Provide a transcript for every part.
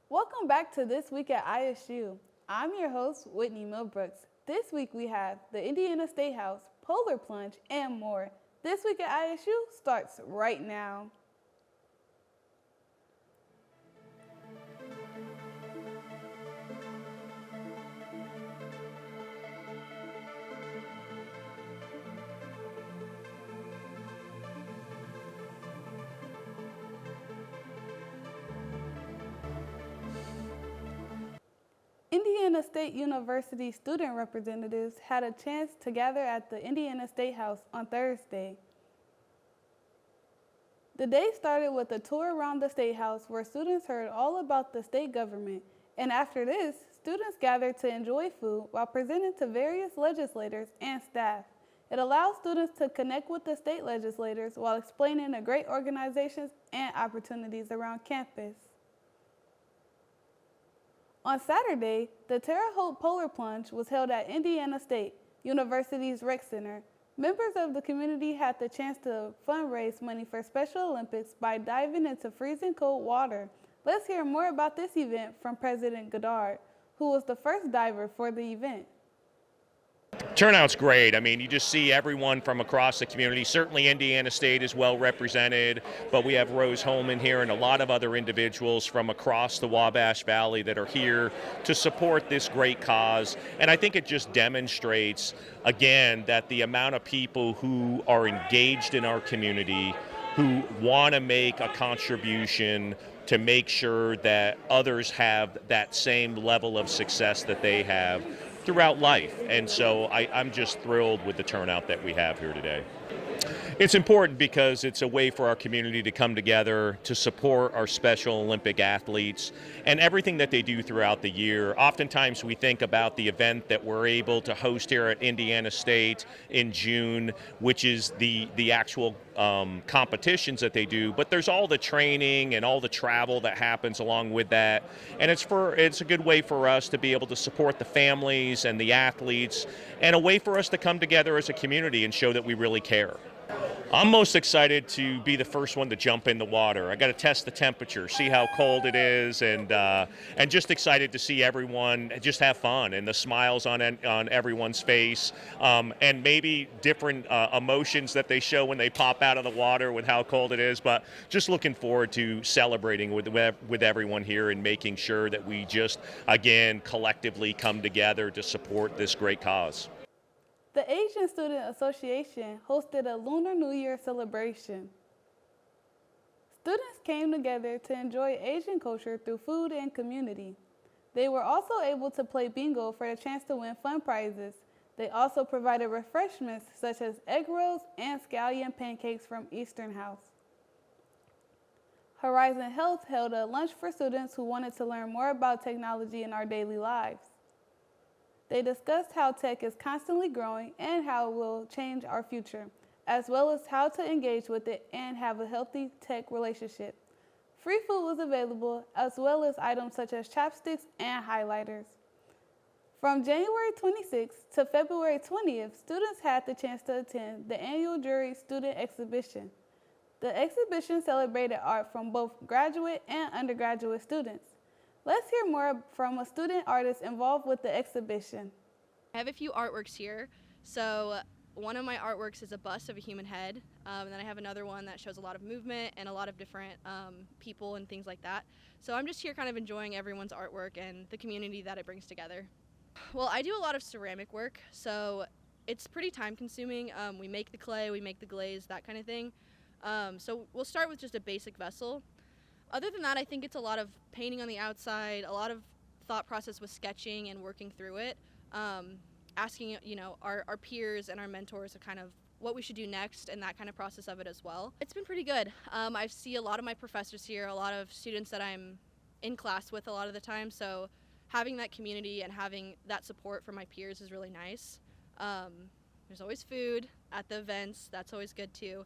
Welcome back to This Week at ISU. I'm your host, Whitney Milbrooks. This week we have the Indiana Statehouse, Polar Plunge, and more. This Week at ISU starts right now. Indiana State University student representatives had a chance to gather at the Indiana Statehouse on Thursday. The day started with a tour around the Statehouse where students heard all about the state government, and after this, students gathered to enjoy food while presenting to various legislators and staff. It allows students to connect with the state legislators while explaining the great organizations and opportunities around campus. On Saturday, the Terre Haute Polar Plunge was held at Indiana State University's Rec Center. Members of the community had the chance to fundraise money for Special Olympics by diving into freezing cold water. Let's hear more about this event from President Goddard, who was the first diver for the event. Turnout's great. I mean, you just see everyone from across the community. Certainly Indiana State is well represented, but we have Rose Holman here and a lot of other individuals from across the Wabash Valley that are here to support this great cause. And I think it just demonstrates, again, that the amount of people who are engaged in our community, who want to make a contribution to make sure that others have that same level of success that they have throughout life. And so I'm just thrilled with the turnout that we have here today. It's important because it's a way for our community to come together to support our Special Olympic athletes and everything that they do throughout the year. Oftentimes we think about the event that we're able to host here at Indiana State in June, which is the actual competitions that they do, but there's all the training and all the travel that happens along with that. And it's a good way for us to be able to support the families and the athletes, and a way for us to come together as a community and show that we really care. I'm most excited to be the first one to jump in the water. I got to test the temperature, see how cold it is, and just excited to see everyone just have fun and the smiles on everyone's face, and maybe different emotions that they show when they pop out of the water with how cold it is. But just looking forward to celebrating with everyone here and making sure that we just, again, collectively come together to support this great cause. The Asian Student Association hosted a Lunar New Year celebration. Students came together to enjoy Asian culture through food and community. They were also able to play bingo for a chance to win fun prizes. They also provided refreshments such as egg rolls and scallion pancakes from Eastern House. Horizon Health held a lunch for students who wanted to learn more about technology in our daily lives. They discussed how tech is constantly growing and how it will change our future, as well as how to engage with it and have a healthy tech relationship. Free food was available, as well as items such as chopsticks and highlighters. From January 26th to February 20th, students had the chance to attend the annual Jury Student Exhibition. The exhibition celebrated art from both graduate and undergraduate students. Let's hear more from a student artist involved with the exhibition. I have a few artworks here. So one of my artworks is a bust of a human head, and then I have another one that shows a lot of movement and a lot of different people and things like that. So I'm just here kind of enjoying everyone's artwork and the community that it brings together. Well, I do a lot of ceramic work, so it's pretty time consuming. We make the clay, we make the glaze, that kind of thing. So we'll start with just a basic vessel. Other than that, I think it's a lot of painting on the outside, a lot of thought process with sketching and working through it, asking, our peers and our mentors of kind of what we should do next and that kind of process of it as well. It's been pretty good. I see a lot of my professors here, a lot of students that I'm in class with a lot of the time, so having that community and having that support from my peers is really nice. There's always food at the events, that's always good too.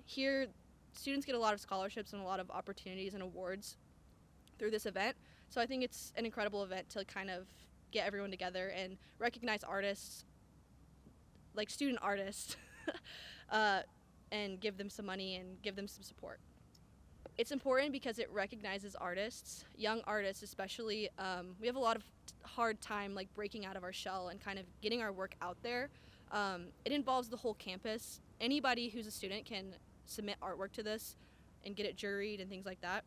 Here, students get a lot of scholarships and a lot of opportunities and awards through this event. So I think it's an incredible event to kind of get everyone together and recognize artists, like student artists, and give them some money and give them some support. it's important because it recognizes artists, young artists especially. We have a lot of hard time like breaking out of our shell and kind of getting our work out there. It involves the whole campus. Anybody who's a student can submit artwork to this and get it juried and things like that.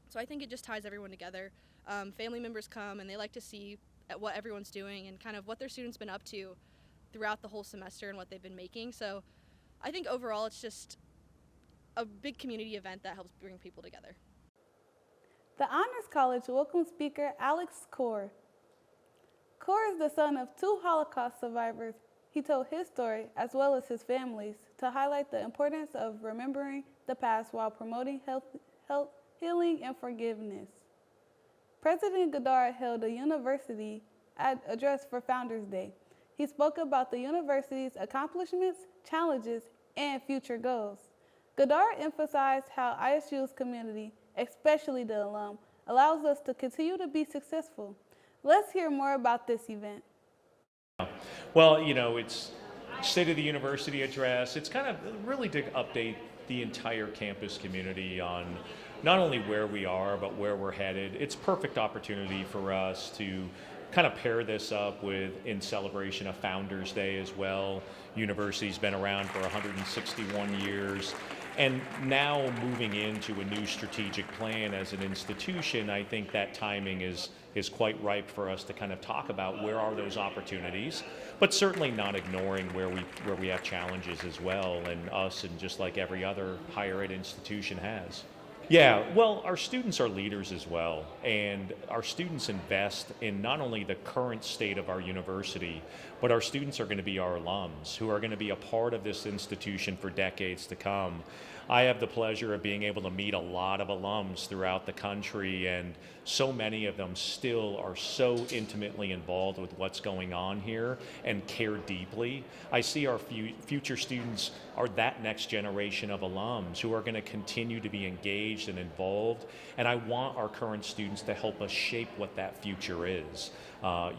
So I think it just ties everyone together. Family members come and they like to see at what everyone's doing and kind of what their students been up to throughout the whole semester and what they've been making. So I think overall it's just a big community event that helps bring people together. The Honors College welcomed speaker Alex Kaur. Kaur is the son of 2 Holocaust survivors. He told his story, as well as his family's, to highlight the importance of remembering the past while promoting health, healing, and forgiveness. President Godard held a university address for Founders Day. He spoke about the university's accomplishments, challenges, and future goals. Godard emphasized how ISU's community, especially the alum, allows us to continue to be successful. Let's hear more about this event. Well, it's State of the University address. It's kind of really to update the entire campus community on not only where we are, but where we're headed. It's a perfect opportunity for us to kind of pair this up with in celebration of Founders Day as well. University's been around for 161 years. And now moving into a new strategic plan as an institution, I think that timing is quite ripe for us to kind of talk about where are those opportunities, but certainly not ignoring where we have challenges as well, and us and just like every other higher ed institution has. Yeah, well, our students are leaders as well, and our students invest in not only the current state of our university, but our students are going to be our alums who are going to be a part of this institution for decades to come. I have the pleasure of being able to meet a lot of alums throughout the country, and so many of them still are so intimately involved with what's going on here and care deeply. I see our future students are that next generation of alums who are going to continue to be engaged and involved, and I want our current students to help us shape what that future is.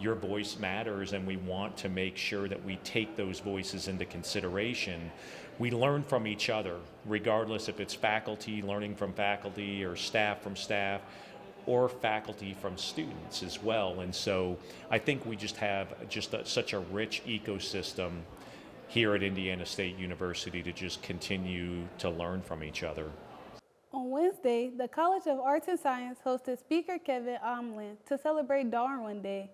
Your voice matters, and we want to make sure that we take those voices into consideration. We learn from each other, regardless if it's faculty learning from faculty or staff from staff, or faculty from students as well. And so I think we just have such a rich ecosystem here at Indiana State University to just continue to learn from each other. On Wednesday, the College of Arts and Science hosted Speaker Kevin Omlin to celebrate Darwin Day.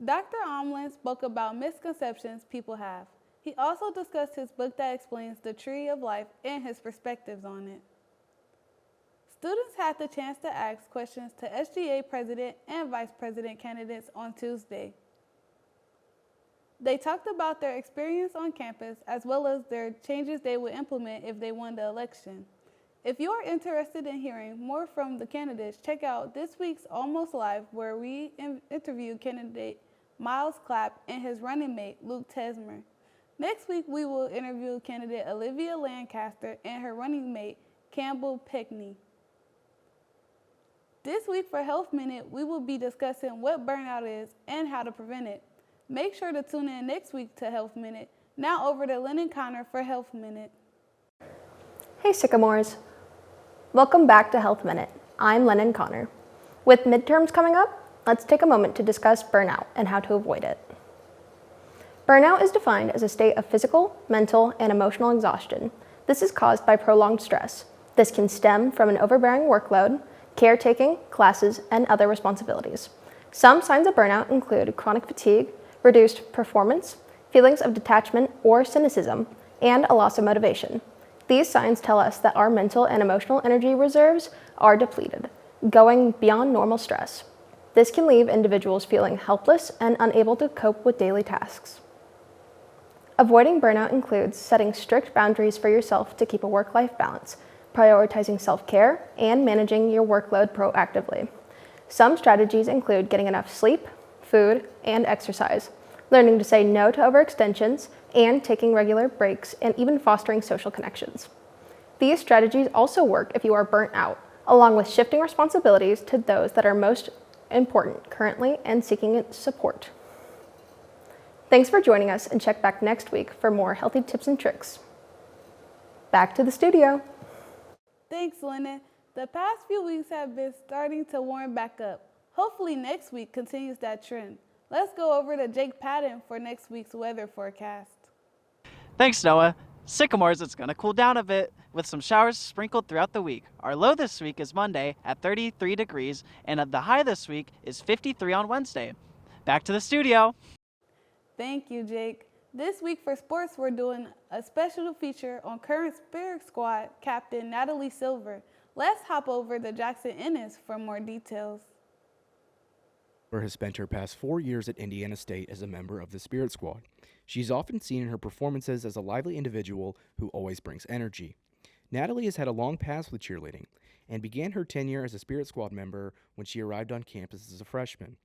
Dr. Omlin spoke about misconceptions people have. He also discussed his book that explains the tree of life and his perspectives on it. Students had the chance to ask questions to SGA President and Vice President candidates on Tuesday. They talked about their experience on campus as well as their changes they would implement if they won the election. If you are interested in hearing more from the candidates, check out this week's Almost Live, where we interviewed candidate Miles Clapp and his running mate Luke Tesmer. Next week, we will interview candidate Olivia Lancaster and her running mate Campbell Peckney. This week for Health Minute, we will be discussing what burnout is and how to prevent it. Make sure to tune in next week to Health Minute. Now over to Lennon Connor for Health Minute. Hey Sycamores. Welcome back to Health Minute. I'm Lennon Connor. With midterms coming up, let's take a moment to discuss burnout and how to avoid it. Burnout is defined as a state of physical, mental, and emotional exhaustion. This is caused by prolonged stress. This can stem from an overbearing workload, caretaking, classes, and other responsibilities. Some signs of burnout include chronic fatigue, reduced performance, feelings of detachment or cynicism, and a loss of motivation. These signs tell us that our mental and emotional energy reserves are depleted, going beyond normal stress. This can leave individuals feeling helpless and unable to cope with daily tasks. Avoiding burnout includes setting strict boundaries for yourself to keep a work-life balance, prioritizing self-care, and managing your workload proactively. Some strategies include getting enough sleep, food, and exercise, learning to say no to overextensions, and taking regular breaks, and even fostering social connections. These strategies also work if you are burnt out, along with shifting responsibilities to those that are most important currently and seeking support. Thanks for joining us, and check back next week for more healthy tips and tricks. Back to the studio. Thanks, Lennon. The past few weeks have been starting to warm back up. Hopefully next week continues that trend. Let's go over to Jake Patton for next week's weather forecast. Thanks, Noah. Sycamores, it's going to cool down a bit with some showers sprinkled throughout the week. Our low this week is Monday at 33 degrees, and the high this week is 53 on Wednesday. Back to the studio. Thank you, Jake. This week for sports, we're doing a special feature on current Spirit Squad captain Natalie Silver. Let's hop over to Jackson Ennis for more details. Has spent her past 4 years at Indiana State as a member of the Spirit Squad. She's often seen in her performances as a lively individual who always brings energy. Natalie has had a long past with cheerleading and began her tenure as a Spirit Squad member when she arrived on campus as a freshman.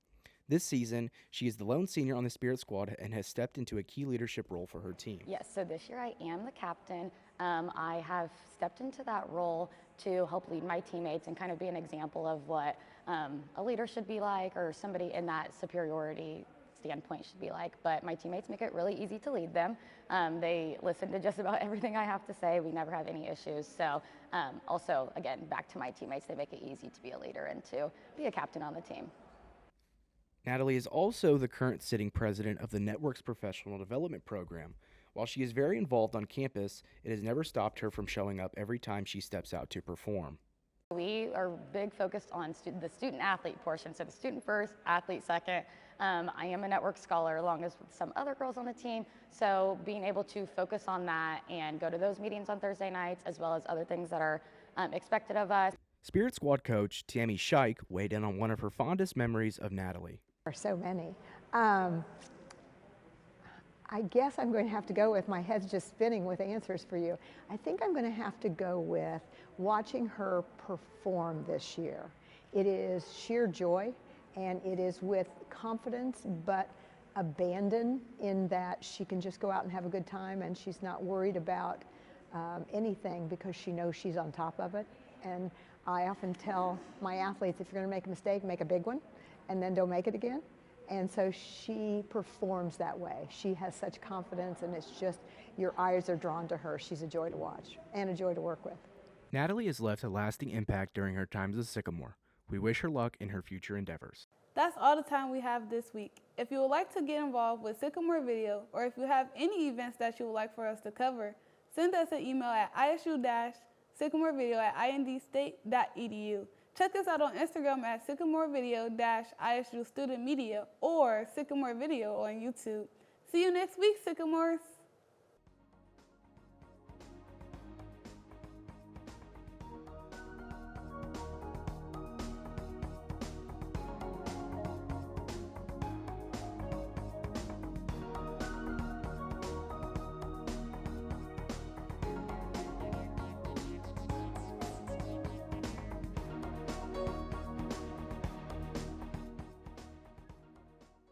This season, she is the lone senior on the Spirit Squad and has stepped into a key leadership role for her team. Yes, so this year I am the captain. I have stepped into that role to help lead my teammates and kind of be an example of what a leader should be like, or somebody in that superiority standpoint should be like. But my teammates make it really easy to lead them. They listen to just about everything I have to say. We never have any issues. So also, again, back to my teammates, they make it easy to be a leader and to be a captain on the team. Natalie is also the current sitting president of the Network's Professional Development Program. While she is very involved on campus, it has never stopped her from showing up every time she steps out to perform. We are big focused on the student athlete portion, so the student first, athlete second. I am a network scholar along with some other girls on the team, so being able to focus on that and go to those meetings on Thursday nights as well as other things that are expected of us. Spirit Squad coach Tammy Scheich weighed in on one of her fondest memories of Natalie. There are so many. I guess I'm going to have to go with, my head's just spinning with answers for you. I think I'm going to have to go with watching her perform this year. It is sheer joy, and it is with confidence, but abandon in that she can just go out and have a good time, and she's not worried about anything because she knows she's on top of it. And I often tell my athletes, if you're going to make a mistake, make a big one, and then don't make it again. And so she performs that way. She has such confidence, and it's just, your eyes are drawn to her. She's a joy to watch and a joy to work with. Natalie has left a lasting impact during her time as a Sycamore. We wish her luck in her future endeavors. That's all the time we have this week. If you would like to get involved with Sycamore Video, or if you have any events that you would like for us to cover, send us an email at isu-sycamorevideo@indstate.edu. Check us out on Instagram at sycamorevideo-ISU Student Media or Sycamore Video on YouTube. See you next week, Sycamores.